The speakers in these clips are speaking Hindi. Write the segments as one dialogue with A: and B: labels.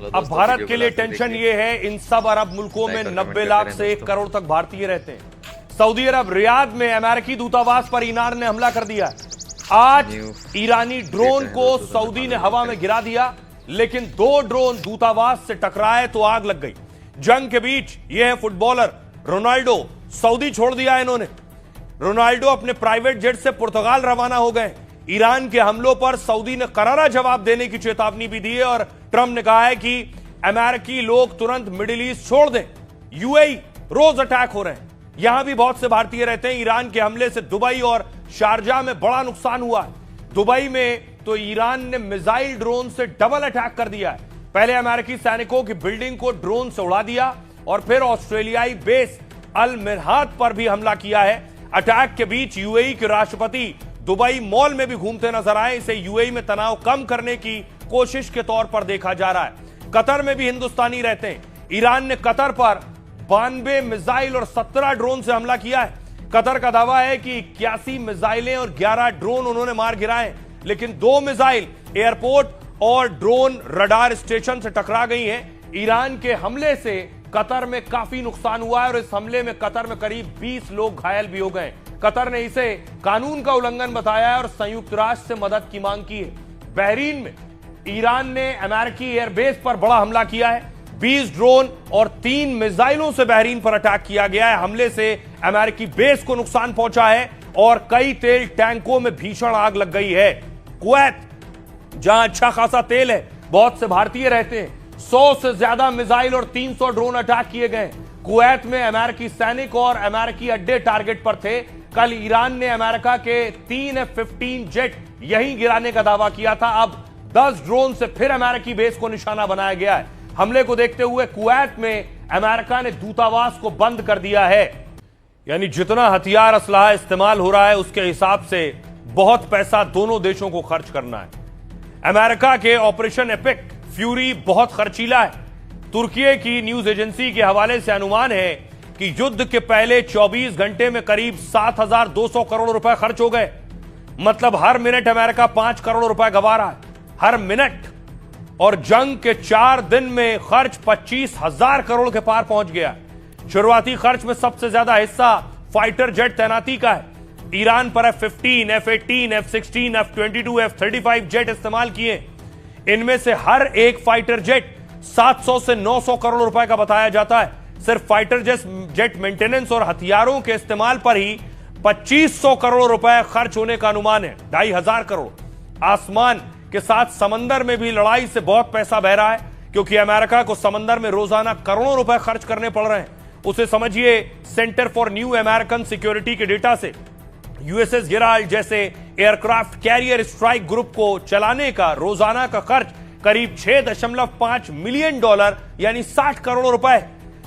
A: अब भारत के लिए टेंशन ये है, इन सब अरब मुल्कों में 90 लाख से 1 करोड़ तक भारतीय रहते हैं। सऊदी अरब रियाद में अमेरिकी दूतावास पर ईरान ने हमला कर दिया। आज ईरानी ड्रोन को सऊदी ने हवा में गिरा दिया, लेकिन 2 ड्रोन दूतावास से टकराए तो आग लग गई। जंग के बीच ये है फुटबॉलर रोनाल्डो, सऊदी छोड़ दिया इन्होंने। रोनाल्डो अपने प्राइवेट जेट से पुर्तगाल रवाना हो गए। ईरान के हमलों पर सऊदी ने करारा जवाब देने की चेतावनी भी दी है और ट्रंप ने कहा है कि अमेरिकी लोग तुरंत मिडिल ईस्ट छोड़ दें। यूएई रोज अटैक हो रहे हैं, यहां भी बहुत से भारतीय रहते हैं। ईरान के हमले से दुबई और शारजाह में बड़ा नुकसान हुआ है। दुबई में तो ईरान ने मिसाइल ड्रोन से डबल अटैक कर दिया है। पहले अमेरिकी सैनिकों की बिल्डिंग को ड्रोन से उड़ा दिया और फिर ऑस्ट्रेलियाई बेस अल मिरहात पर भी हमला किया है। अटैक के बीच यूएई के राष्ट्रपति दुबई मॉल में भी घूमते नजर आए। इसे यूएई में तनाव कम करने की कोशिश के तौर पर देखा जा रहा है। कतर में भी हिंदुस्तानी रहते हैं। ईरान ने कतर पर 92 मिसाइल और 17 ड्रोन से हमला किया है। कतर का दावा है कि 81 मिसाइलें और 11 ड्रोन उन्होंने मार गिराए, लेकिन 2 मिसाइल एयरपोर्ट और ड्रोन रडार स्टेशन से टकरा गई हैं। ईरान के हमले से कतर में काफी नुकसान हुआ है और इस हमले में कतर में करीब 20 लोग घायल भी हो गए। कतर ने इसे कानून का उल्लंघन बताया है और संयुक्त राष्ट्र से मदद की मांग की है। बहरीन में ईरान ने अमेरिकी एयरबेस पर बड़ा हमला किया है। 20 ड्रोन और 3 मिसाइलों से बहरीन पर अटैक किया गया है। हमले से अमेरिकी बेस को नुकसान पहुंचा है और कई तेल टैंकों में भीषण आग लग गई है। कुवैत, जहां अच्छा खासा तेल है, बहुत से भारतीय रहते हैं, 100 से ज्यादा मिसाइल और 300 ड्रोन अटैक किए गए। कुवैत में अमेरिकी सैनिक और अमेरिकी अड्डे टारगेट पर थे। कल ईरान ने अमेरिका के 3 F-15 जेट यहीं गिराने का दावा किया था। अब 10 ड्रोन से फिर अमेरिकी बेस को निशाना बनाया गया है। हमले को देखते हुए कुवैत में अमेरिका ने दूतावास को बंद कर दिया है। यानी जितना हथियार असलाह इस्तेमाल हो रहा है, उसके हिसाब से बहुत पैसा दोनों देशों को खर्च करना है। अमेरिका के ऑपरेशन एपिक फ्यूरी बहुत खर्चीला है। तुर्की की न्यूज एजेंसी के हवाले से अनुमान है कि युद्ध के पहले 24 घंटे में करीब 7,200 करोड़ रुपए खर्च हो गए। मतलब हर मिनट अमेरिका 5 करोड़ रुपए गंवा रहा है, हर मिनट। और जंग के 4 दिन में खर्च 25,000 करोड़ के पार पहुंच गया। शुरुआती खर्च में सबसे ज्यादा हिस्सा फाइटर जेट तैनाती का है। ईरान पर F-15, F-18, F-16, F-22, F-35 jet इस्तेमाल किए। इनमें से हर एक फाइटर जेट 700 से 900 करोड़ रुपए का बताया जाता है। सिर्फ फाइटर जेट मेंटेनेंस और हथियारों के इस्तेमाल पर ही 2500 करोड़ रुपए खर्च होने का अनुमान है। 2,500 करोड़। आसमान के साथ समंदर में भी लड़ाई से बहुत पैसा बह रहा है, क्योंकि अमेरिका को समंदर में रोजाना करोड़ों रुपए खर्च करने पड़ रहे हैं। उसे समझिए, centre for new American security के डेटा से यूएसएस गेराल्ड जैसे एयरक्राफ्ट कैरियर स्ट्राइक ग्रुप को चलाने का रोजाना का खर्च करीब $6.5 मिलियन, यानी 60 करोड़ रुपए।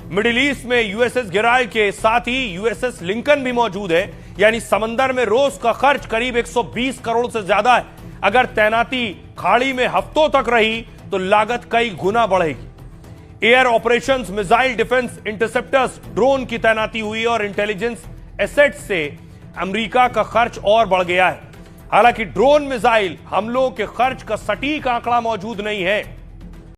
A: मिडिल ईस्ट में यूएसएस गेराल्ड के साथ ही यूएसएस लिंकन भी मौजूद है, यानी समंदर में रोज का खर्च करीब 120 करोड़ से ज्यादा है। अगर तैनाती खाड़ी में हफ्तों तक रही तो लागत कई गुना बढ़ेगी। Air operations, missile defence, interceptors, drone की तैनाती हुई और इंटेलिजेंस एसेट्स से अमेरिका का खर्च और बढ़ गया है। हालांकि ड्रोन मिसाइल हमलों के खर्च का सटीक आंकड़ा मौजूद नहीं है।